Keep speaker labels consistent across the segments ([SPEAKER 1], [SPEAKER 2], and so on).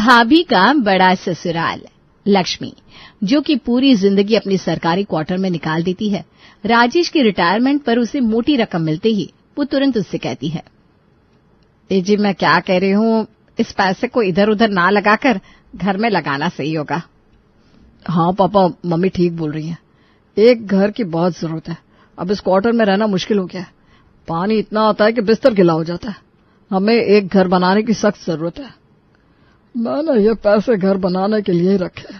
[SPEAKER 1] भाभी का बड़ा ससुराल। लक्ष्मी, जो कि पूरी जिंदगी अपनी सरकारी क्वार्टर में निकाल देती है, राजेश की रिटायरमेंट पर उसे मोटी रकम मिलते ही वो तुरंत उससे कहती है, जी मैं क्या कह रही हूँ, इस पैसे को इधर उधर ना लगाकर घर में लगाना सही होगा। हाँ पापा, मम्मी ठीक बोल रही है, एक घर की बहुत जरूरत है। अब इस क्वार्टर में रहना मुश्किल हो गया है, पानी इतना आता है कि बिस्तर गिला हो जाता है। हमें एक घर बनाने की सख्त जरूरत है। मैंने ये पैसे घर बनाने के लिए रखे।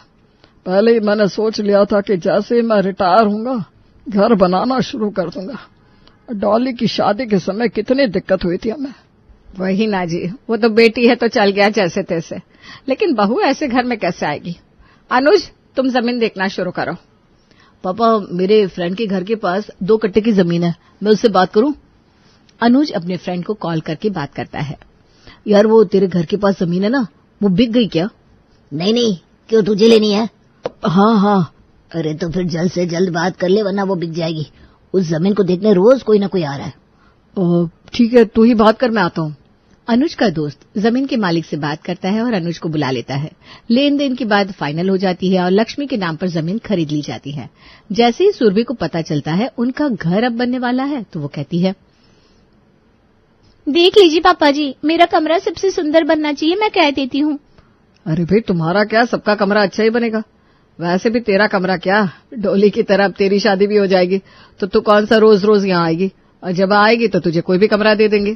[SPEAKER 1] पहले ही मैंने सोच लिया था कि जैसे ही मैं रिटायर होऊंगा घर बनाना शुरू कर दूंगा। डॉली की शादी के समय कितनी दिक्कत हुई थी हमें। वही ना जी, वो तो बेटी है तो चल गया जैसे तैसे, लेकिन बहू ऐसे घर में कैसे आएगी। अनुज, तुम जमीन देखना शुरू करो। पापा, मेरे फ्रेंड के घर के पास 2 कट्टे की जमीन है, मैं उससे बात करूं? अनुज अपने फ्रेंड को कॉल करके बात करता है। यार, वो तेरे घर के पास जमीन है ना, वो बिक गई क्या?
[SPEAKER 2] नहीं, क्यों, तुझे लेनी है?
[SPEAKER 1] हाँ।
[SPEAKER 2] अरे तो फिर जल्द से जल्द बात कर ले, वरना वो बिक जाएगी। उस जमीन को देखने रोज कोई ना कोई आ रहा है।
[SPEAKER 1] ठीक है, तू ही बात कर, मैं आता हूँ। अनुज का दोस्त जमीन के मालिक से बात करता है और अनुज को बुला लेता है। लेन देन की बात फाइनल हो जाती है और लक्ष्मी के नाम पर जमीन खरीद ली जाती है। जैसे ही सुरभि को पता चलता है उनका घर अब बनने वाला है, तो वो कहती है,
[SPEAKER 3] देख लीजिए पापा जी, मेरा कमरा सबसे सुंदर बनना चाहिए, मैं कह देती हूँ।
[SPEAKER 1] अरे भाई, तुम्हारा क्या, सबका कमरा अच्छा ही बनेगा। वैसे भी तेरा कमरा क्या, डोली की तरह अब तेरी शादी भी हो जाएगी तो तू कौन सा रोज रोज यहाँ आएगी, और जब आएगी तो तुझे कोई भी कमरा दे देंगे।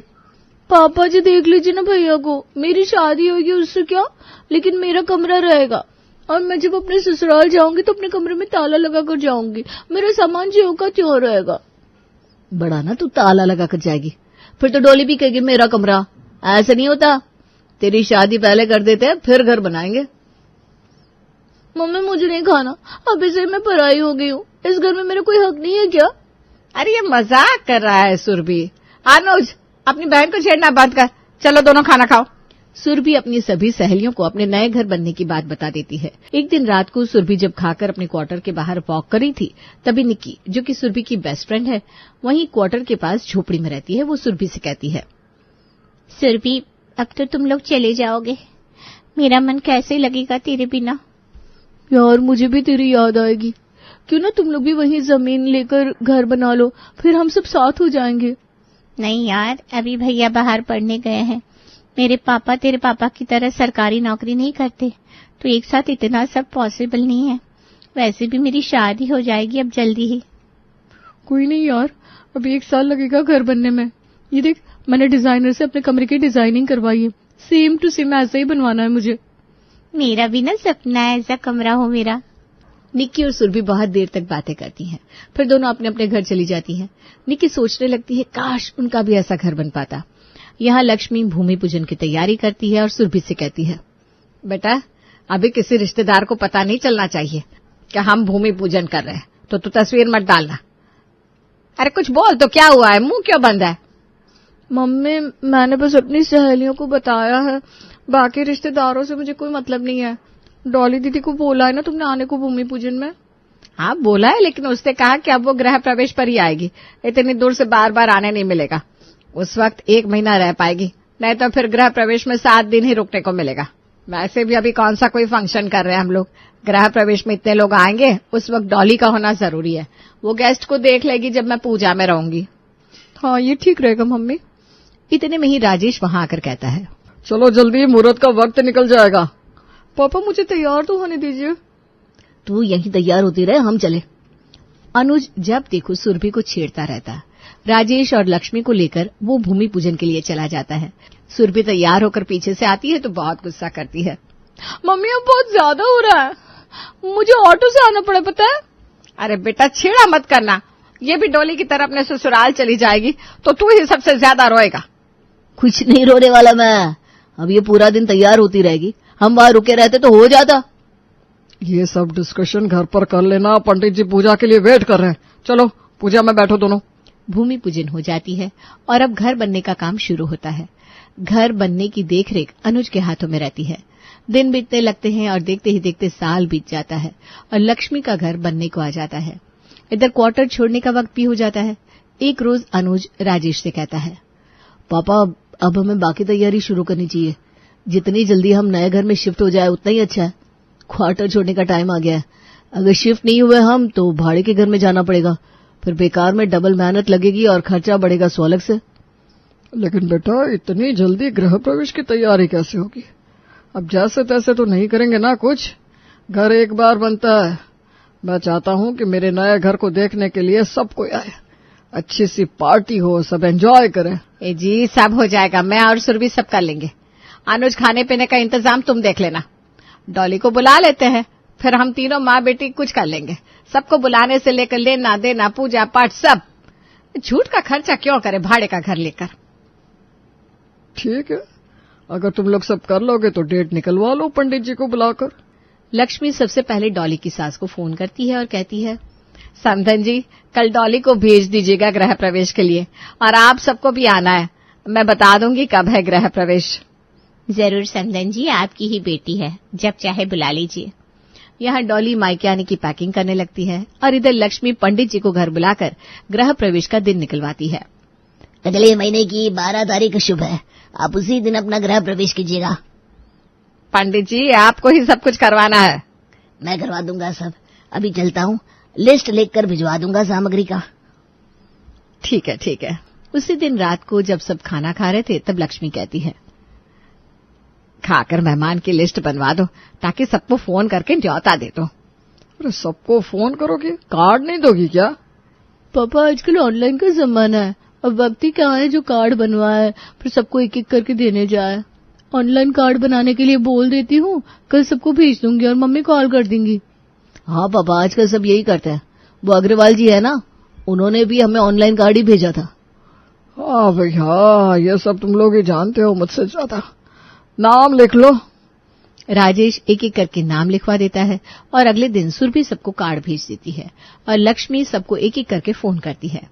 [SPEAKER 3] पापा जी देख लीजिए ना भैया को, मेरी शादी होगी उससे क्या, लेकिन मेरा कमरा रहेगा। और मैं जब अपने ससुराल जाऊंगी तो अपने कमरे में ताला लगाकर जाऊंगी, मेरा सामान ज्यों का त्यों रहेगा।
[SPEAKER 2] बड़ा ना तू ताला लगाकर जाएगी, फिर तो डोली भी कहेगी मेरा कमरा। ऐसा नहीं होता, तेरी शादी पहले कर देते हैं फिर घर बनाएंगे।
[SPEAKER 3] मम्मी, मुझे नहीं खाना, अभी से मैं पराई हो गई हूँ, इस घर में मेरा कोई हक नहीं है क्या?
[SPEAKER 1] अरे ये मजाक कर रहा है सुरभि। अनुज, अपनी बहन को छेड़ना बंद कर, चलो दोनों खाना खाओ। सुरभि अपनी सभी सहेलियों को अपने नए घर बनने की बात बता देती है। एक दिन रात को सुरभि जब खाकर अपने क्वार्टर के बाहर वॉक कर रही थी, तभी निक्की, जो कि सुरभि की बेस्ट फ्रेंड है, वहीं क्वार्टर के पास झोपड़ी में रहती है, वो सुरभि से कहती है,
[SPEAKER 3] सुरभि, अब तो तुम लोग चले जाओगे, मेरा मन कैसे लगेगा तेरे बिना। यार, मुझे भी तेरी याद आएगी, क्यों ना तुम लोग भी वहीं जमीन लेकर घर बना लो, फिर हम सब साथ हो जाएंगे। नहीं यार, अभी भैया बाहर पढ़ने गए हैं, मेरे पापा तेरे पापा की तरह सरकारी नौकरी नहीं करते, तो एक साथ इतना सब पॉसिबल नहीं है। वैसे भी मेरी शादी हो जाएगी अब जल्दी ही। कोई नहीं यार, अभी 1 साल लगेगा घर बनने में। ये देख, मैंने डिजाइनर से अपने कमरे की डिजाइनिंग करवाई है, सेम टू सेम ऐसा ही बनवाना है मुझे। मेरा भी ना सपना है ऐसा कमरा हो मेरा।
[SPEAKER 1] निक्की और सुरभि बहुत देर तक बातें करती हैं, फिर दोनों अपने अपने घर चली जाती हैं। निक्की सोचने लगती है, काश उनका भी ऐसा घर बन पाता। यहाँ लक्ष्मी भूमि पूजन की तैयारी करती है और सुरभि से कहती है, बेटा, अभी किसी रिश्तेदार को पता नहीं चलना चाहिए कि हम भूमि पूजन कर रहे हैं, तो तू तस्वीर मत डालना। अरे कुछ बोल तो, क्या हुआ है, मुंह क्यों बंद है?
[SPEAKER 3] मम्मी, मैंने बस अपनी सहेलियों को बताया है, बाकी रिश्तेदारों से मुझे कोई मतलब नहीं है। डॉली दीदी को बोला है ना तुमने आने को भूमि पूजन में?
[SPEAKER 1] हाँ बोला है, लेकिन उसने कहा कि अब वो गृह प्रवेश पर ही आएगी, इतनी दूर से बार बार आने नहीं मिलेगा। उस वक्त 1 महीना रह पाएगी, नहीं तो फिर गृह प्रवेश में 7 दिन ही रुकने को मिलेगा। वैसे भी अभी कौन सा कोई फंक्शन कर रहे हैं हम लोग, गृह प्रवेश में इतने लोग आएंगे, उस वक्त डॉली का होना जरूरी है। वो गेस्ट को देख लेगी जब मैं पूजा में रहूंगी।
[SPEAKER 3] हाँ, ये ठीक रहेगा मम्मी।
[SPEAKER 1] इतने में ही राजेश वहां आकर कहता है,
[SPEAKER 4] चलो जल्दी, मुहूर्त का वक्त निकल जाएगा।
[SPEAKER 3] पापा, मुझे तैयार तो होने दीजिए।
[SPEAKER 2] तू यहीं तैयार होती रहे, हम चले।
[SPEAKER 1] अनुज जब देखो सुरभि को छेड़ता रहता है। राजेश और लक्ष्मी को लेकर वो भूमि पूजन के लिए चला जाता है। सुरभि तैयार होकर पीछे से आती है तो बहुत गुस्सा करती है।
[SPEAKER 3] मम्मी, अब बहुत ज्यादा हो रहा है, मुझे ऑटो से आना पड़ा, पता है?
[SPEAKER 1] अरे बेटा, छेड़ा मत करना, ये भी डोली की तरह अपने ससुराल चली जाएगी तो तू ही सबसे ज्यादा रोएगा।
[SPEAKER 2] कुछ नहीं रोने वाला मैं, अब ये पूरा दिन तैयार होती रहेगी, हम वहां रुके रहते तो हो जाता।
[SPEAKER 4] ये सब डिस्कशन घर पर कर लेना, पंडित जी पूजा के लिए वेट कर रहे हैं, चलो पूजा में बैठो दोनों।
[SPEAKER 1] भूमि पूजन हो जाती है और अब घर बनने का काम शुरू होता है। घर बनने की देखरेख अनुज के हाथों में रहती है। दिन बीतने लगते हैं और देखते ही देखते साल बीत जाता है और लक्ष्मी का घर बनने को आ जाता है। इधर क्वार्टर छोड़ने का वक्त भी हो जाता है। एक रोज अनुज राजेश से कहता है,
[SPEAKER 2] पापा, अब हमें बाकी तैयारी शुरू करनी चाहिए, जितनी जल्दी हम नए घर में शिफ्ट हो जाए उतना ही अच्छा है। क्वार्टर छोड़ने का टाइम आ गया है। अगर शिफ्ट नहीं हुए हम तो भाड़े के घर में जाना पड़ेगा, फिर बेकार में डबल मेहनत लगेगी और खर्चा बढ़ेगा 100 अलग से।
[SPEAKER 4] लेकिन बेटा इतनी जल्दी गृह प्रवेश की तैयारी कैसे होगी? अब जैसे तैसे तो नहीं करेंगे ना कुछ? घर एक बार बनता है। मैं चाहता हूँ कि मेरे नए घर को देखने के लिए सब कोई आए, अच्छी सी पार्टी हो, सब एंजॉय करें।
[SPEAKER 1] ए जी, सब हो जाएगा, मैं और सुरभि सब कर लेंगे। अनुज खाने पीने का इंतजाम तुम देख लेना। डॉली को बुला लेते हैं, फिर हम तीनों माँ बेटी कुछ कर लेंगे। सबको बुलाने से लेकर लेना देना, पूजा पाठ सब। झूठ का खर्चा क्यों करे भाड़े का घर लेकर।
[SPEAKER 4] ठीक है, अगर तुम लोग सब कर लोगे तो डेट निकलवा लो पंडित जी को बुलाकर।
[SPEAKER 1] लक्ष्मी सबसे पहले डॉली की सास को फोन करती है और कहती है, समधन जी कल डॉली को भेज दीजिएगा गृह प्रवेश के लिए, और आप सबको भी आना है। मैं बता दूंगी कब है गृह प्रवेश।
[SPEAKER 3] जरूर समधन जी, आपकी ही बेटी है, जब चाहे बुला लीजिए।
[SPEAKER 1] यहाँ डॉली मायके आने की पैकिंग करने लगती है और इधर लक्ष्मी पंडित जी को घर बुलाकर गृह प्रवेश का दिन निकलवाती है।
[SPEAKER 2] अगले महीने की 12 तारीख शुभ है, आप उसी दिन अपना गृह प्रवेश कीजिएगा।
[SPEAKER 1] पंडित जी आपको ही सब कुछ करवाना है।
[SPEAKER 2] मैं करवा दूंगा सब, अभी चलता हूँ, लिस्ट लिखकर भिजवा दूंगा सामग्री का।
[SPEAKER 1] ठीक है ठीक है। उसी दिन रात को जब सब खाना खा रहे थे तब लक्ष्मी कहती है, खाकर मेहमान की लिस्ट बनवा दो ताकि सबको फोन करके न्योता दे दो।
[SPEAKER 4] अरे सबको फोन करोगे, कार्ड नहीं दोगी क्या?
[SPEAKER 2] पापा आजकल ऑनलाइन का जमाना है, अब वक्त ही कहाँ है जो कार्ड बनवाए फिर सबको एक एक करके देने जाए। ऑनलाइन कार्ड बनाने के लिए बोल देती हूँ, कल सबको भेज दूंगी और मम्मी कॉल कर देंगी। हाँ पापा, आजकल सब यही करते हैं। वो अग्रवाल जी है ना, उन्होंने भी हमें ऑनलाइन कार्ड ही भेजा था।
[SPEAKER 4] हाँ भाई हाँ, ये सब तुम लोग ही जानते हो मुझसे ज्यादा। नाम लिख लो।
[SPEAKER 1] राजेश एक एक करके नाम लिखवा देता है और अगले दिन सुरभि सबको कार्ड भेज देती है और लक्ष्मी सबको एक एक करके फोन करती है।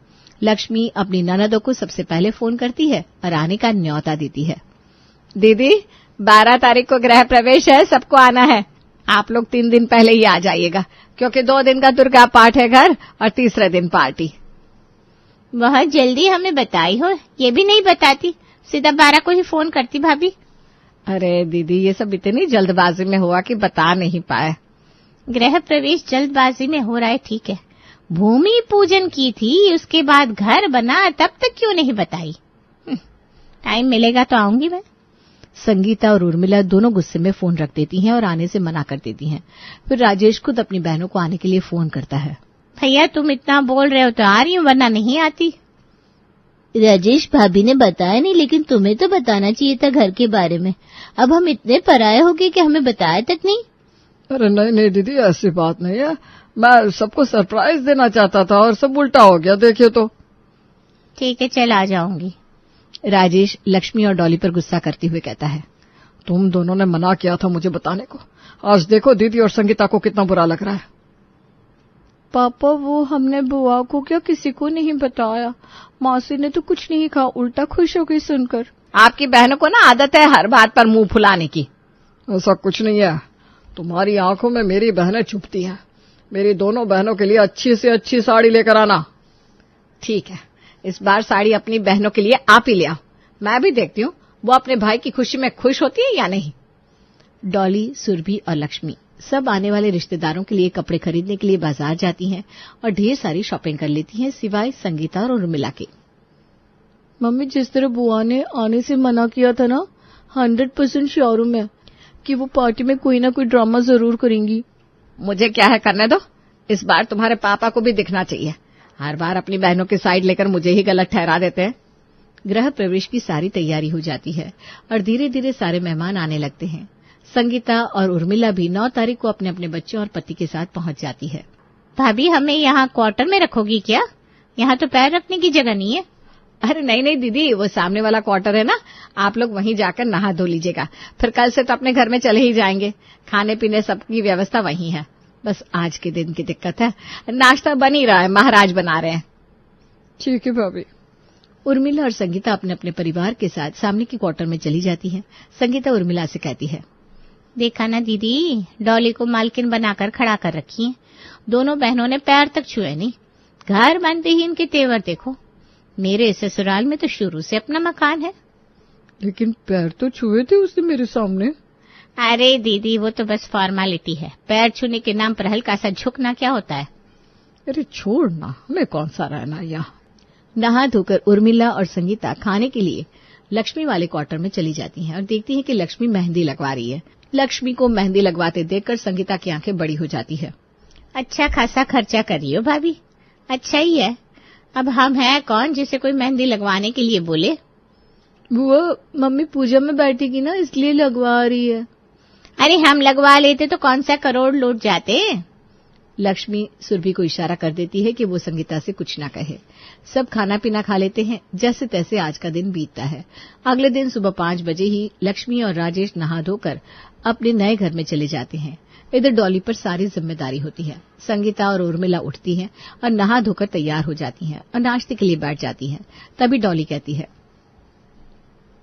[SPEAKER 1] लक्ष्मी अपनी ननदों को सबसे पहले फोन करती है और आने का न्योता देती है। दीदी 12 तारीख को गृह प्रवेश है, सबको आना है। आप लोग 3 दिन पहले ही आ जाइएगा क्योंकि 2 दिन का दुर्गा पाठ है घर और तीसरे दिन पार्टी।
[SPEAKER 3] बहुत जल्दी हमें बताई हो, ये भी नहीं बताती, सीधा 12 को ही फोन करती भाभी।
[SPEAKER 1] अरे दीदी ये सब इतनी जल्दबाजी में हुआ कि बता नहीं पाए।
[SPEAKER 3] गृह प्रवेश जल्दबाजी में हो रहा है ठीक है, भूमि पूजन की थी, उसके बाद घर बना, तब तक क्यों नहीं बताई। टाइम मिलेगा तो आऊंगी मैं।
[SPEAKER 1] संगीता और उर्मिला दोनों गुस्से में फोन रख देती हैं और आने से मना कर देती हैं। फिर राजेश खुद अपनी बहनों को आने के लिए फोन करता है।
[SPEAKER 3] भैया तुम इतना बोल रहे हो तो आ रही हूँ, वरना नहीं आती।
[SPEAKER 2] राजेश भाभी ने बताया नहीं, लेकिन तुम्हें तो बताना चाहिए था घर के बारे में। अब हम इतने पराये हो गए कि हमें बताया तक नहीं।
[SPEAKER 4] अरे नहीं नहीं दीदी, ऐसी बात नहीं है, मैं सबको सरप्राइज देना चाहता था और सब उल्टा हो गया, देखिए तो।
[SPEAKER 3] ठीक है चल आ जाऊंगी।
[SPEAKER 1] राजेश लक्ष्मी और डॉली पर गुस्सा करते हुए कहता है,
[SPEAKER 4] तुम दोनों ने मना किया था मुझे बताने को, आज देखो दीदी और संगीता को कितना बुरा लग रहा है।
[SPEAKER 3] पापा वो हमने बुआ को क्या किसी को नहीं बताया, मौसी ने तो कुछ नहीं कहा, उल्टा खुश हो गई सुनकर।
[SPEAKER 1] आपकी बहनों को ना आदत है हर बात पर मुंह फुलाने की।
[SPEAKER 4] ऐसा कुछ नहीं है, तुम्हारी आंखों में मेरी बहनें छुपती हैं। मेरी दोनों बहनों के लिए अच्छी से अच्छी साड़ी लेकर आना।
[SPEAKER 1] ठीक है, इस बार साड़ी अपनी बहनों के लिए आप ही ले आओ, मैं भी देखती हूँ वो अपने भाई की खुशी में खुश होती है या नहीं। डॉली, सुरभि और लक्ष्मी सब आने वाले रिश्तेदारों के लिए कपड़े खरीदने के लिए बाजार जाती हैं और ढेर सारी शॉपिंग कर लेती हैं, सिवाय संगीता और उर्मिला के।
[SPEAKER 2] मम्मी जिस तरह बुआ ने आने से मना किया था ना, 100% श्योर हूं मैं कि वो पार्टी में कोई ना कोई ड्रामा जरूर करेंगी।
[SPEAKER 1] मुझे क्या है करने दो, इस बार तुम्हारे पापा को भी दिखना चाहिए, हर बार अपनी बहनों की साइड लेकर मुझे ही गलत ठहरा देते हैं। गृह प्रवेश की सारी तैयारी हो जाती है और धीरे धीरे सारे मेहमान आने लगते हैं। संगीता और उर्मिला भी 9 तारीख को अपने अपने बच्चों और पति के साथ पहुंच जाती है।
[SPEAKER 3] भाभी हमें यहाँ क्वार्टर में रखोगी क्या? यहाँ तो पैर रखने की जगह नहीं है।
[SPEAKER 1] अरे नहीं नहीं दीदी, वो सामने वाला क्वार्टर है ना, आप लोग वहीं जाकर नहा धो लीजिएगा, फिर कल से तो अपने घर में चले ही जाएंगे। खाने पीने सबकी व्यवस्था वहीं है, बस आज के दिन की दिक्कत है, नाश्ता बन ही रहा है, महाराज बना रहे हैं।
[SPEAKER 4] ठीक है भाभी।
[SPEAKER 1] उर्मिला और संगीता अपने अपने परिवार के साथ सामने के क्वार्टर में चली जाती है। संगीता उर्मिला से कहती है,
[SPEAKER 3] देखा ना दीदी, डॉली को मालकिन बनाकर खड़ा कर रखी है, दोनों बहनों ने पैर तक छुए नहीं। घर बनते ही इनके तेवर देखो, मेरे ससुराल में तो शुरू से अपना मकान है।
[SPEAKER 4] लेकिन पैर तो छुए थे उसने मेरे सामने।
[SPEAKER 3] अरे दीदी, वो तो बस फॉर्मेलिटी है। पैर छूने के नाम पर हल्का सा झुकना क्या होता है?
[SPEAKER 4] अरे छोड़ना, हमें कौन सा रहना यहाँ।
[SPEAKER 1] नहा धोकर उर्मिला और संगीता खाने के लिए लक्ष्मी वाले क्वार्टर में चली जाती हैं और देखती हैं कि लक्ष्मी मेहंदी लगवा रही है। लक्ष्मी को मेहंदी लगवाते देखकर संगीता की आंखें बड़ी हो जाती है।
[SPEAKER 3] अच्छा खासा खर्चा कर रही हो भाभी, अच्छा ही है। अब हम हैं कौन जिसे कोई मेहंदी लगवाने के लिए बोले।
[SPEAKER 2] बुआ, मम्मी पूजा में बैठेगी ना, इसलिए लगवा रही है।
[SPEAKER 3] अरे हम लगवा लेते तो कौन सा करोड़ लौट जाते।
[SPEAKER 1] लक्ष्मी सुरभि को इशारा कर देती है कि वो संगीता से कुछ ना कहे। सब खाना पीना खा लेते हैं। जैसे तैसे आज का दिन बीतता है। अगले दिन सुबह 5 बजे ही लक्ष्मी और राजेश नहा धोकर अपने नए घर में चले जाते हैं। इधर डॉली पर सारी जिम्मेदारी होती है। संगीता और उर्मिला उठती हैं और नहा धोकर तैयार हो जाती हैं और नाश्ते के लिए बैठ जाती हैं। तभी डॉली कहती है,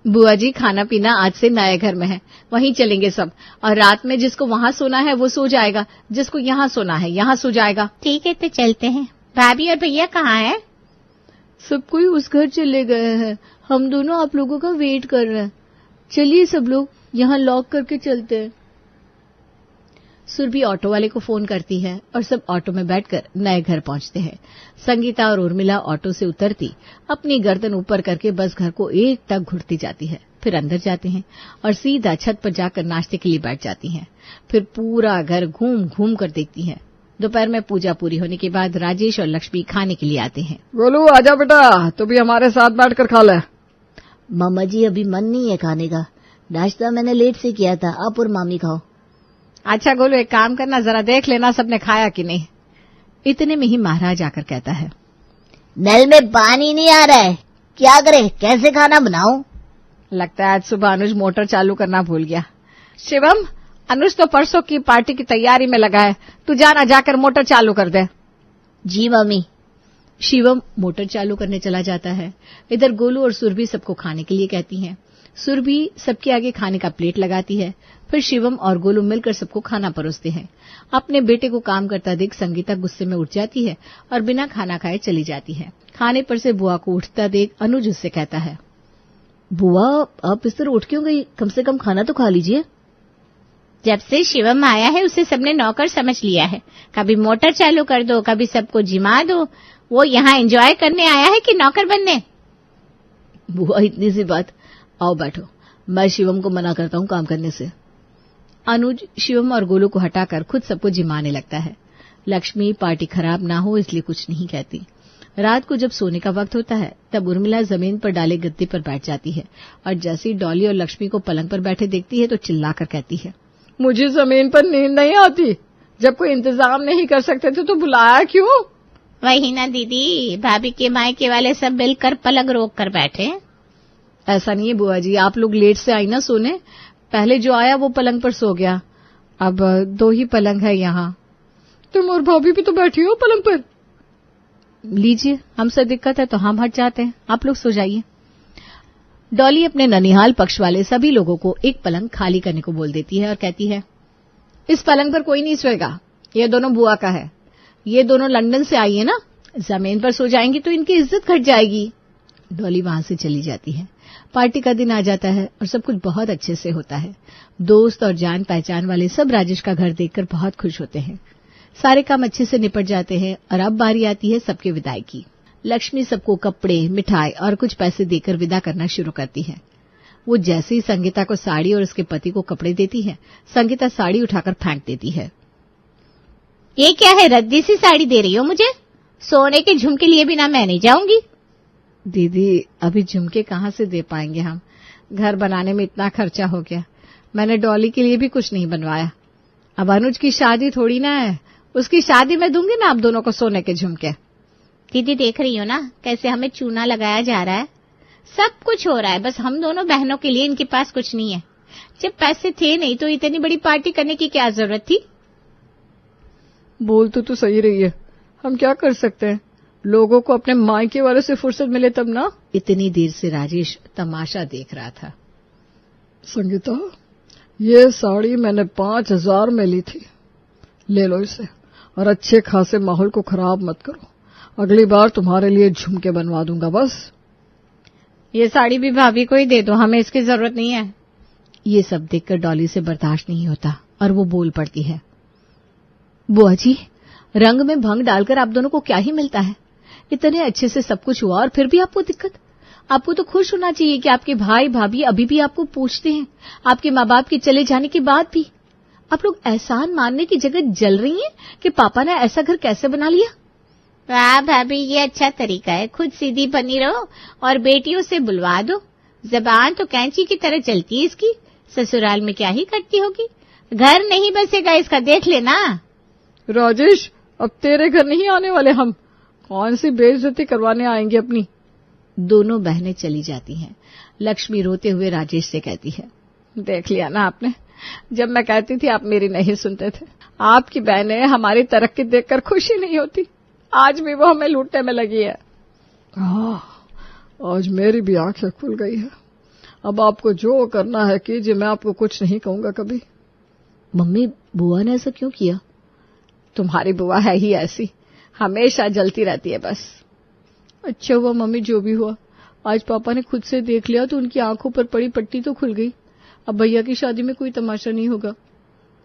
[SPEAKER 1] बुआ जी, खाना पीना आज से नए घर में है, वहीं चलेंगे सब, और रात में जिसको वहां सोना है वो सो जाएगा, जिसको यहाँ सोना है यहाँ सो जाएगा।
[SPEAKER 3] ठीक है, तो चलते हैं। भाभी और भैया कहाँ है?
[SPEAKER 2] सब कोई उस घर चले गए हैं। हम दोनों आप लोगों का वेट कर रहे हैं। चलिए सब लोग यहाँ लॉक करके चलते हैं।
[SPEAKER 1] सुरभि ऑटो वाले को फोन करती है और सब ऑटो में बैठकर नए घर पहुंचते हैं। संगीता और उर्मिला ऑटो से उतरती अपनी गर्दन ऊपर करके बस घर को एक टक घुरती जाती है। फिर अंदर जाते हैं और सीधा छत पर जाकर नाश्ते के लिए बैठ जाती हैं। फिर पूरा घर घूम घूम कर देखती हैं। दोपहर में पूजा पूरी होने के बाद राजेश और लक्ष्मी खाने के लिए आते हैं।
[SPEAKER 4] गोलू आजा बेटा, तू भी हमारे साथ बैठकर खा ले।
[SPEAKER 5] मामा जी, अभी मन नहीं है खाने का। नाश्ता मैंने लेट से किया था, आप और मामी खाओ।
[SPEAKER 1] अच्छा गोलू, एक काम करना, जरा देख लेना सबने खाया कि नहीं। इतने में ही महाराज आकर कहता है,
[SPEAKER 5] नल में पानी नहीं आ रहा है, क्या करे, कैसे खाना बनाऊं?
[SPEAKER 1] लगता है आज सुबह अनुज मोटर चालू करना भूल गया। शिवम, अनुज तो परसों की पार्टी की तैयारी में लगा है, तू जाना जाकर मोटर चालू कर दे।
[SPEAKER 5] जी मम्मी।
[SPEAKER 1] शिवम मोटर चालू करने चला जाता है। इधर गोलू और सुरभि सबको खाने के लिए कहती हैं। सुरभि सबके आगे खाने का प्लेट लगाती है। फिर शिवम और गोलू मिलकर सबको खाना परोसते हैं। अपने बेटे को काम करता देख संगीता गुस्से में उठ जाती है और बिना खाना खाए चली जाती है। खाने पर से बुआ को उठता देख अनुज उससे कहता है,
[SPEAKER 5] बुआ आप इस तरह उठ क्यों गई, कम से कम खाना तो खा लीजिए।
[SPEAKER 3] जब से शिवम आया है उसे सबने नौकर समझ लिया है। कभी मोटर चालू कर दो, कभी सबको जिमा दो। वो यहाँ एंजॉय करने आया है कि नौकर बनने?
[SPEAKER 5] बुआ इतनी सी बात, आओ बैठो, मैं शिवम को मना करता हूँ काम करने से।
[SPEAKER 1] अनुज शिवम और गोलू को हटाकर खुद सबको जिमाने लगता है। लक्ष्मी पार्टी खराब ना हो इसलिए कुछ नहीं कहती। रात को जब सोने का वक्त होता है तब उर्मिला जमीन पर डाले गद्दे पर बैठ जाती है और जैसे ही डॉली और लक्ष्मी को पलंग पर बैठे देखती है तो चिल्लाकर कहती है,
[SPEAKER 4] मुझे जमीन पर नींद नहीं आती। जब कोई इंतजाम नहीं कर सकते थे तो बुलाया क्यों?
[SPEAKER 3] वही ना दीदी, भाभी के मायके वाले सब मिलकर पलंग रोक कर बैठे।
[SPEAKER 1] ऐसा नहीं है बुआ जी, आप लोग लेट से आई ना सोने, पहले जो आया वो पलंग पर सो गया, अब 2 ही पलंग है यहाँ।
[SPEAKER 4] तुम और भाभी भी तो बैठी हो पलंग पर।
[SPEAKER 1] लीजिए, हमसे दिक्कत है तो हम हट जाते हैं, आप लोग सो जाइए। डॉली अपने ननिहाल पक्ष वाले सभी लोगों को एक पलंग खाली करने को बोल देती है और कहती है, इस पलंग पर कोई नहीं सोएगा, ये दोनों बुआ का है। ये दोनों लंदन से आई है ना, जमीन पर सो जाएंगी तो इनकी इज्जत घट जाएगी। डॉली वहां से चली जाती है। पार्टी का दिन आ जाता है और सब कुछ बहुत अच्छे से होता है। दोस्त और जान पहचान वाले सब राजेश का घर देखकर बहुत खुश होते हैं। सारे काम अच्छे से निपट जाते हैं और अब बारी आती है सबके विदाई की। लक्ष्मी सबको कपड़े, मिठाई और कुछ पैसे देकर विदा करना शुरू करती है। वो जैसे ही संगीता को साड़ी और उसके पति को कपड़े देती है, संगीता साड़ी उठाकर फेंक देती है।
[SPEAKER 3] ये क्या है, रद्दी सी साड़ी दे रही हो मुझे? सोने के झुमके लिए बिना मैं नहीं जाऊंगी।
[SPEAKER 1] दीदी, अभी झुमके कहाँ से दे पाएंगे हम, घर बनाने में इतना खर्चा हो गया। मैंने डॉली के लिए भी कुछ नहीं बनवाया। अब अनुज की शादी थोड़ी ना है, उसकी शादी में दूंगी ना आप दोनों को सोने के झुमके।
[SPEAKER 3] दीदी देख रही हो ना कैसे हमें चूना लगाया जा रहा है। सब कुछ हो रहा है, बस हम दोनों बहनों के लिए इनके पास कुछ नहीं है। जब पैसे थे नहीं तो इतनी बड़ी पार्टी करने की क्या जरूरत थी?
[SPEAKER 4] बोल तो सही रही है, हम क्या कर सकते हैं, लोगों को अपने मायके वाले से फुर्सत मिले तब ना।
[SPEAKER 1] इतनी देर से राजेश तमाशा देख रहा था।
[SPEAKER 4] संगीता, ये साड़ी मैंने 5000 में ली थी, ले लो इसे और अच्छे खासे माहौल को खराब मत करो। अगली बार तुम्हारे लिए झुमके बनवा दूंगा बस।
[SPEAKER 1] ये साड़ी भी भाभी को ही दे दो, हमें इसकी जरूरत नहीं है। ये सब देखकर डॉली से बर्दाश्त नहीं होता और वो बोल पड़ती है, बुआ जी, रंग में भंग डालकर आप दोनों को क्या ही मिलता है? इतने अच्छे से सब कुछ हुआ और फिर भी आपको दिक्कत? आपको तो खुश होना चाहिए कि आपके भाई भाभी अभी भी आपको पूछते हैं, आपके माँ बाप के चले जाने के बाद भी। आप लोग एहसान मानने की जगह जल रही हैं कि पापा ने ऐसा घर कैसे बना लिया।
[SPEAKER 3] वाह भाभी, ये अच्छा तरीका है। खुद सीधी बनी रहो और बेटियों से बुलवा दो। जबान तो कैंची की तरह चलती है इसकी। ससुराल में क्या ही करती होगी, घर नहीं बसेगा इसका, देख लेना।
[SPEAKER 4] राजेश, अब तेरे घर नहीं आने वाले हम, कौन सी बेइज्जती करवाने आएंगे अपनी।
[SPEAKER 1] दोनों बहनें चली जाती हैं। लक्ष्मी रोते हुए राजेश से कहती है,
[SPEAKER 4] देख लिया ना आपने, जब मैं कहती थी आप मेरी नहीं सुनते थे। आपकी बहनें हमारी तरक्की देखकर खुशी नहीं होती, आज भी वो हमें लूटने में लगी है। आज मेरी भी आंखें खुल गई है। अब आपको जो करना है कीजिए, मैं आपको कुछ नहीं कहूंगा कभी।
[SPEAKER 1] मम्मी, बुआ ने ऐसा क्यों किया?
[SPEAKER 4] तुम्हारी बुआ है ही ऐसी, हमेशा जलती रहती है बस।
[SPEAKER 2] अच्छा हुआ मम्मी, जो भी हुआ आज पापा ने खुद से देख लिया तो उनकी आंखों पर पड़ी पट्टी तो खुल गई। अब भैया की शादी में कोई तमाशा नहीं होगा।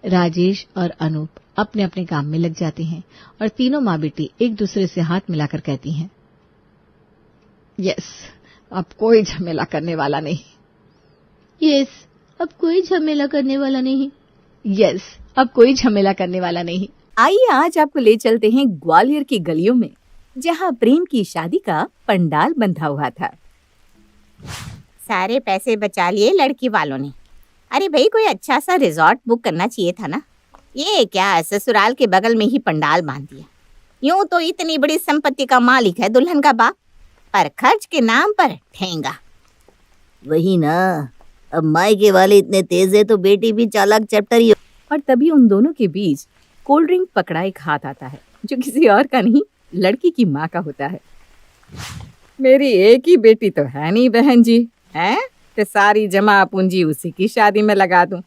[SPEAKER 1] राजेश और अनूप अपने अपने काम में लग जाते हैं और तीनों माँ बेटी एक दूसरे से हाथ मिलाकर कहती हैं,
[SPEAKER 4] यस, अब कोई झमेला करने वाला नहीं।
[SPEAKER 2] यस, अब कोई झमेला करने वाला नहीं।
[SPEAKER 1] यस, अब कोई झमेला करने वाला नहीं।
[SPEAKER 6] आइए आज आपको ले चलते हैं ग्वालियर की गलियों में, जहां प्रेम की शादी का पंडाल बंधा हुआ था।
[SPEAKER 3] सारे पैसे बचा लिए लड़की वालों ने। अरे भाई, कोई अच्छा सा रिजॉर्ट बुक करना चाहिए था ना। ये क्या, ससुराल के बगल में ही पंडाल बांध दिया। यूं तो इतनी बड़ी संपत्ति का मालिक है दुल्हन का बाप, पर खर्च के नाम पर ठेंगा।
[SPEAKER 7] वही ना, अब मायके वाले इतने तेज है तो बेटी भी चालाक चैप्टर ही।
[SPEAKER 6] और तभी उन दोनों के बीच कोल्ड ड्रिंक पकड़ा एक हाथ आता है, जो किसी और का नहीं, लड़की की माँ का होता है।
[SPEAKER 8] मेरी एक ही बेटी तो है नहीं बहन जी, हैं? तो सारी जमा पूंजी उसी की शादी में लगा दूं,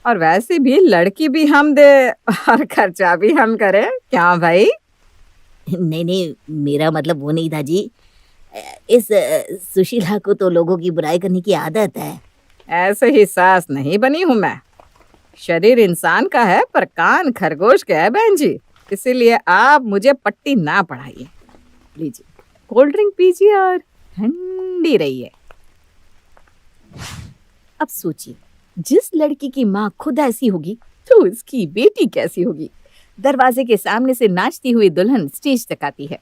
[SPEAKER 8] और वैसे भी लड़की भी हम दे और खर्चा भी हम करें, क्या भाई?
[SPEAKER 7] नहीं नहीं, मेरा मतलब वो नहीं था जी। इस सुशीला को तो लोगों की बुराई करने की आदत है।
[SPEAKER 8] ऐसे ही सास नहीं बनी हूं मैं। शरीर इंसान का है पर कान खरगोश का है बहन जी, इसीलिए आप मुझे पट्टी ना पढ़ाइए। लीजिए कोल्ड ड्रिंक पीजिए और ठंडी रहिए।
[SPEAKER 6] अब सोचिए, जिस लड़की की माँ खुद ऐसी होगी तो उसकी बेटी कैसी होगी। दरवाजे के सामने से नाचती हुई दुल्हन स्टेज तक आती है।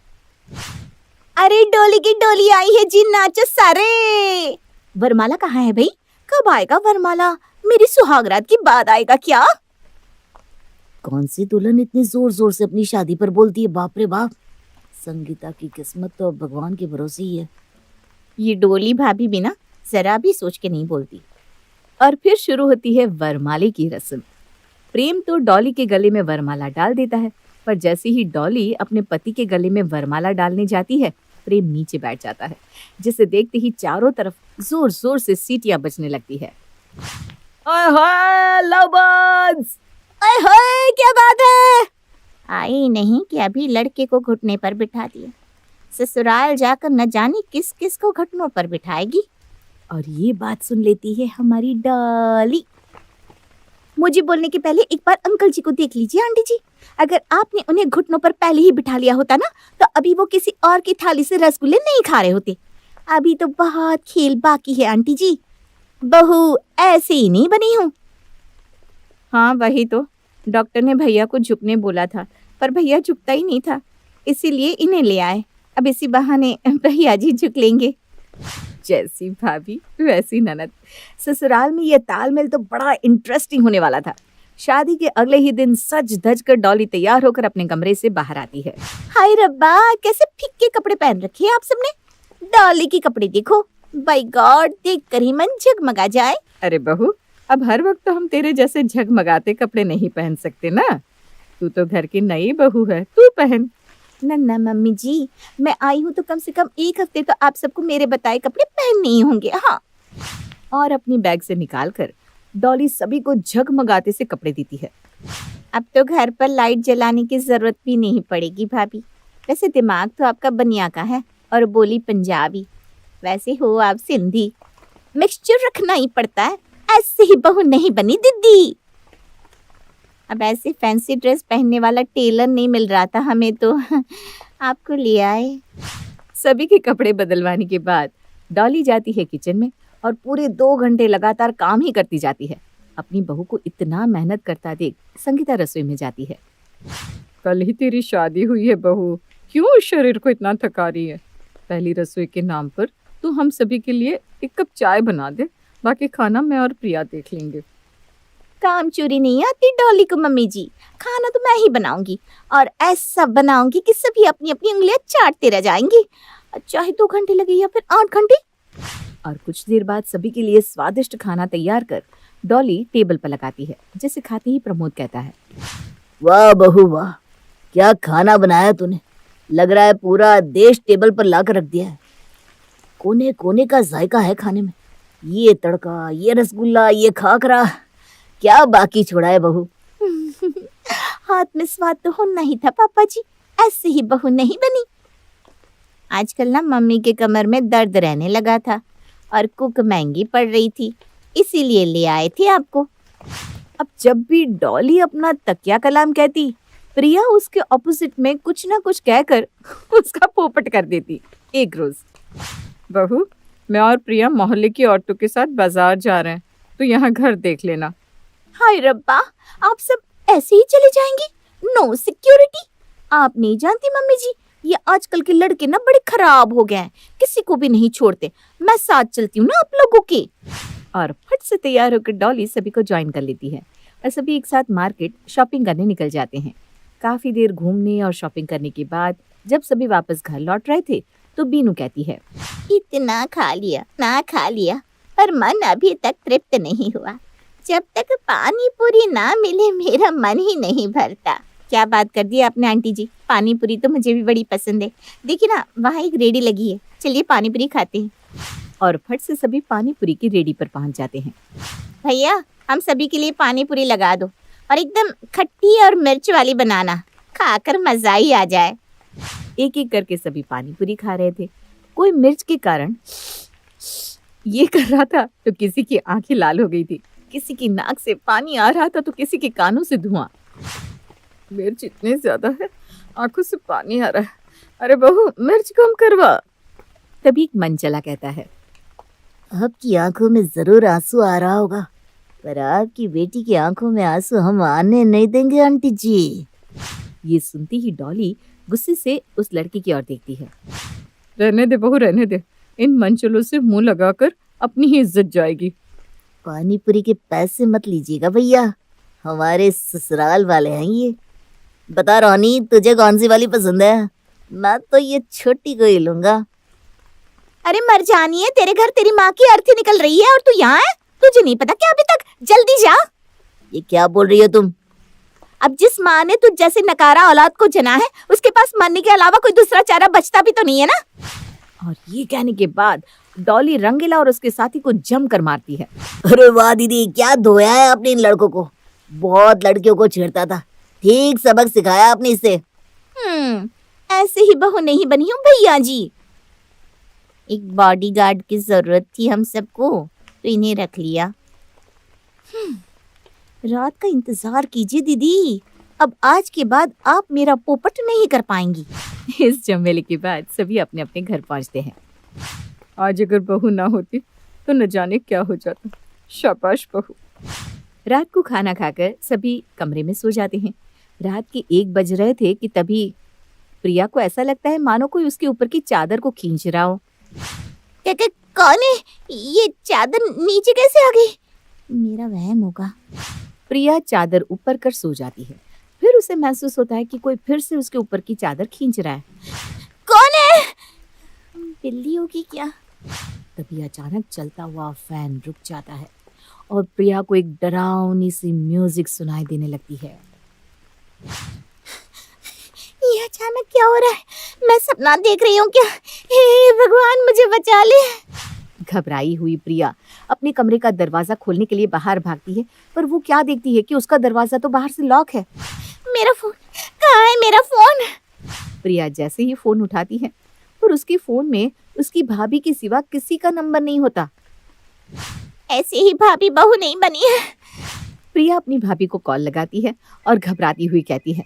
[SPEAKER 3] अरे डोली की डोली आई है जी, नाचो सारे।
[SPEAKER 6] वरमाला कहाँ है भाई? कब आएगा वरमाला? मेरी सुहागरात की बात आएगा क्या?
[SPEAKER 7] कौन सी दुल्हन इतनी जोर जोर से अपनी शादी पर बोलती है, बाप रे बाप। संगीता की किस्मत तो भगवान के भरोसे ही है।
[SPEAKER 3] ये डोली भाभी भी ना जरा भी सोच के नहीं बोलती।
[SPEAKER 6] और फिर शुरू होती है वरमाले की रस्म। प्रेम तो डॉली के गले में वरमाला डाल देता है, पर जैसे ही डॉली अपने पति के गले में वरमाला डालने जाती है, प्रेम नीचे बैठ जाता है, जिसे देखते ही चारों तरफ जोर जोर से सीटियां बजने लगती है।
[SPEAKER 8] ओए होए लव बर्ड्स!
[SPEAKER 3] ओए होए, क्या बात है? आई नहीं कि अभी लड़के को घुटने पर बिठा दिया। ससुराल जाकर न जाने किस किस को घुटनों पर बिठाएगी।
[SPEAKER 6] और ये बात सुन लेती है हमारी डॉली। मुझे बोलने के पहले एक बार अंकल जी को देख लीजिए आंटी जी। अगर आपने उन्हें घुटनों पर पहले ही बिठा लिया होता ना, तो अभी वो किसी और की थाली से रसगुल्ले नहीं खा रहे होते। अभी तो बहुत खेल बाकी है आंटी जी, बहू ऐसे ही नहीं बनी हूँ।
[SPEAKER 3] हाँ वही तो, डॉक्टर ने भैया को झुकने बोला था, पर भैया झुकता ही नहीं था, इसीलिए इन्हें ले आए। अब इसी बहाने भैया जी झुक लेंगे।
[SPEAKER 6] जैसी भाभी वैसी ननद। ससुराल में ये तालमेल तो बड़ा इंटरेस्टिंग होने वाला था। शादी के अगले ही दिन सज धज कर डॉली तैयार होकर अपने कमरे से बाहर आती है।
[SPEAKER 3] हाय रब्बा, कैसे फीके कपड़े पहन रखे हैं आप सबने। डॉली के कपड़े देखो, बाय गॉड, देख कर ही मन जगमगा जाए।
[SPEAKER 8] अरे बहू, अब हर वक्त तो हम तेरे जैसे झगमगाते कपड़े नहीं पहन सकते ना। तू तो घर की नई बहू है, तू पहन।
[SPEAKER 3] नन्ना मम्मी जी, मैं आई हूँ तो कम से कम एक हफ्ते तो आप सबको मेरे बताए कपड़े पहनने ही होंगे। हाँ।
[SPEAKER 6] और अपनी बैग से निकालकर डॉली सभी को झगमगाते से कपड़े देती है।
[SPEAKER 3] अब तो घर पर लाइट जलाने की जरूरत भी नहीं पड़ेगी भाभी। वैसे दिमाग तो आपका बनिया का है और बोली पंजाबी।
[SPEAKER 6] वैसे हो आप सिंधी, मिक्सचर रखना ही पड़ता है, ऐसे ही बहू नहीं बनी दीदी। अब ऐसे फैंसी ड्रेस पहनने वाला टेलर नहीं मिल रहा था हमें, तो आपको ले आए।
[SPEAKER 8] सभी के कपड़े बदलवाने के बाद डॉली जाती है किचन में और पूरे 2 घंटे लगातार काम ही करती जाती है। अपनी बहू को इतना मेहनत करता देख संगीता रसोई में जाती है। कल ही तेरी शादी हुई है बहू, क्यों शरीर को इतना थका रही है? पहली रसोई के नाम पर तू हम सभी के लिए 1 कप चाय बना दे, बाकी खाना मैं और प्रिया देख लेंगे।
[SPEAKER 6] काम चोरी नहीं आती डॉली को मम्मी जी, खाना तो मैं ही बनाऊंगी और ऐसा बनाऊंगी कि सभी अपनी अपनी उंगलियां चाटते रह जाएंगी, चाहे 2 घंटे लगे या फिर 8 घंटे।
[SPEAKER 8] और कुछ देर बाद सभी के लिए स्वादिष्ट खाना तैयार कर डॉली टेबल पर लगाती है, जिसे खाते ही प्रमोद कहता है,
[SPEAKER 7] वाह बहू वाह, क्या खाना बनाया तूने। लग रहा है पूरा देश टेबल पर लाकर रख दिया है। कोने कोने का जायका है खाने में। ये तड़का, ये रसगुल्ला, ये खाकरा, क्या बाकी छोड़ा है बहू।
[SPEAKER 6] हाथ में स्वाद तो होना ही था पापा जी, ऐसे ही बहू नहीं बनी। आजकल ना मम्मी के कमर में दर्द रहने लगा था और कुक महंगी पड़ रही थी, इसीलिए ले आए थे आपको।
[SPEAKER 8] अब जब भी डॉली अपना तकिया कलाम कहती, प्रिया उसके ऑपोजिट में कुछ ना कुछ कहकर उसका पोपट कर देती। एक रोज, बहू मैं और प्रिया मोहल्ले की औरतों के साथ बाजार जा रहे हैं, तो यहाँ घर देख लेना।
[SPEAKER 6] हाय रब्बा, आप सब ऐसे ही चले जाएंगे? No security? आप नहीं जानती मम्मी जी, ये आजकल के लड़के ना बड़े खराब हो गए हैं, किसी को भी नहीं छोड़ते। मैं साथ चलती हूँ ना आप लोगों के।
[SPEAKER 8] और फट से तैयार होकर डॉली सभी को ज्वाइन कर लेती है और सभी एक साथ मार्केट शॉपिंग करने निकल जाते हैं। काफी देर घूमने और शॉपिंग करने के बाद जब सभी वापस घर लौट रहे थे तो बीनू कहती है,
[SPEAKER 6] इतना खा लिया पर मन अभी तक तृप्त नहीं हुआ। जब तक पानी पूरी ना मिले मेरा मन ही नहीं भरता। क्या बात कर दी आपने आंटी जी, पानी पूरी तो मुझे भी बड़ी पसंद है। देखिए ना वहाँ एक रेडी लगी है, चलिए पानी पूरी खाते हैं।
[SPEAKER 8] और फट से सभी पानी पूरी की रेडी पर पहुंच जाते हैं।
[SPEAKER 6] भैया हम सभी के लिए पानी पूरी लगा दो और एकदम खट्टी और मिर्च वाली बनाना, खाकर मजा ही आ जाए।
[SPEAKER 8] एक एक करके सभी पानी पूरी खा रहे थे। कोई मिर्च के कारण ये कर रहा था तो किसी की आंखें लाल हो गई थी, किसी की नाक से पानी आ रहा था तो किसी के कानों से धुआं। मिर्च इतनी ज्यादा है, आंखों से पानी आ रहा है। अरे बहू मिर्च कम करवा। तभी एक मन चला कहता है,
[SPEAKER 7] आपकी आंखों में जरूर आंसू आ रहा होगा, पर आपकी बेटी की आंखों में आंसू हम आने नहीं देंगे आंटी जी।
[SPEAKER 8] ये सुनती ही डॉली गुस्से से उस लड़की की ओर देखती है। रहने दे बहू रहने दे, इन मंचलों से मुंह लगाकर अपनी ही इज्जत जाएगी।
[SPEAKER 7] पानी पूरी के पैसे मत लीजिएगा भैया, हमारे ससुराल वाले हैं ये। बता रोनी तुझे कौन सी वाली पसंद है? मैं तो ये छोटी को ही लूंगा।
[SPEAKER 6] अरे मर जानी है, तेरे घर तेरी माँ की अर्थी निकल रही है और तू यहाँ है? तुझे नहीं पता क्या अभी तक? जल्दी जा।
[SPEAKER 7] ये क्या बोल रही हो तुम?
[SPEAKER 6] अब जिस माँ ने तुझ जैसे नकारा औलाद को जना है, उसके पास मरने के अलावा कोई दूसरा चारा बचता भी तो नहीं है ना।
[SPEAKER 8] और ये कहने के बाद डॉली रंगीला और उसके साथी को जमकर मारती है।
[SPEAKER 7] अरे वाह दीदी, क्या धोया है आपने इन लड़कों को। बहुत लड़कियों को छेड़ता था, ठीक सबक सिखाया आपने इसे।
[SPEAKER 6] ऐसे ही बहू नहीं बनी हूँ भैया जी। एक बॉडीगार्ड की जरूरत थी हम सबको, तो इन्हें रख लिया। रात का इंतजार कीजिए दीदी, अब आज के बाद आप मेरा पोपट नहीं कर पाएंगी।
[SPEAKER 8] इस झमेले के बाद सभी अपने अपने घर पहुंचते हैं। आज अगर बहू ना होती तो न जाने क्या हो जाता। शाबाश बहू। रात को खाना खाकर सभी कमरे में सो जाते हैं। रात के 1 बज रहे थे कि तभी प्रिया को ऐसा लगता है मानो कोई उसके ऊपर की चादर को खींच रहा हो।
[SPEAKER 6] कौन है? ये चादर नीचे कैसे आ गई? मेरा वहम होगा।
[SPEAKER 8] प्रिया चादर ऊपर कर सो जाती है। फिर उसे महसूस होता है कि कोई फिर से उसके ऊपर की चादर खींच रहा है।
[SPEAKER 6] कौन है? बिल्ली होगी क्या?
[SPEAKER 8] तभी अचानक चलता हुआ फैन रुक जाता है और प्रिया को एक डरावनी सी म्यूजिक सुनाई देने लगती है।
[SPEAKER 6] ये अचानक क्या हो रहा है? मैं सपना देख रही हूँ क्या? हे भगवान मुझे बचा ले।
[SPEAKER 8] घबराई हुई प्रिया अपने कमरे का दरवाजा खोलने के लिए बाहर भागती है, पर वो क्या देखती है कि उसका दरवाजा तो बाहर से लॉक है।
[SPEAKER 6] मेरा फोन कहाँ है? मेरा फोन।
[SPEAKER 8] प्रिया जैसे ही फोन उठाती है और उसके फोन में
[SPEAKER 6] उसकी भाभी के सिवा किसी का नंबर नहीं होता।
[SPEAKER 3] ऐसे ही भाभी बहू नहीं बनी है।
[SPEAKER 6] प्रिया अपनी भाभी को कॉल लगाती है और घबराती हुई कहती है,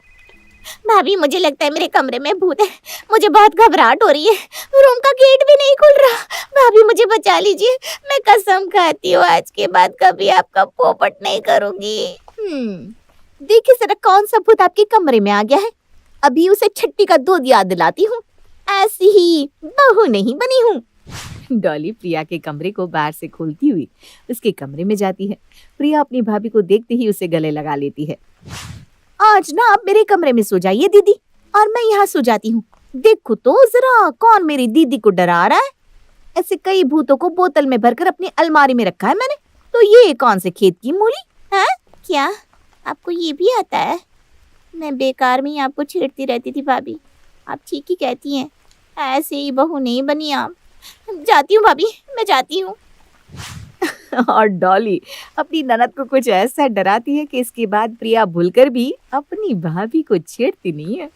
[SPEAKER 3] भाभी मुझे लगता है मेरे कमरे में भूत है, मुझे बहुत घबराहट हो रही है, रूम का गेट भी नहीं खुल रहा। भाभी मुझे बचा लीजिए, मैं कसम खाती हूँ आज के बाद कभी आपका पोपट नहीं करूंगी।
[SPEAKER 6] देखिए जरा कौन सा भूत आपके कमरे में आ गया है। अभी उसे छट्टी का दूध याद दिलाती हूँ, ऐसी ही बहू नहीं बनी हूँ। डॉली प्रिया के कमरे को बाहर से खोलती हुई उसके कमरे में जाती है। प्रिया अपनी भाभी को देखते ही उसे गले लगा लेती है। आज ना आप मेरे कमरे में सो जाइए दीदी, और मैं यहाँ सो जाती हूँ। देखो तो जरा कौन मेरी दीदी को डरा रहा है। ऐसे कई भूतों को बोतल में भरकर अपनी अलमारी में रखा है मैंने, तो ये कौन से खेत की मूली है?
[SPEAKER 3] क्या आपको ये भी आता है? मैं बेकार में ही आपको छेड़ती रहती थी भाभी, आप ठीक ही कहती हैं, ऐसे ही बहू नहीं बनी आप। जाती हूँ भाभी, मैं जाती हूँ।
[SPEAKER 6] और डॉली अपनी ननद को कुछ ऐसा डराती है कि इसके बाद प्रिया भूलकर भी अपनी भाभी को छेड़ती नहीं है।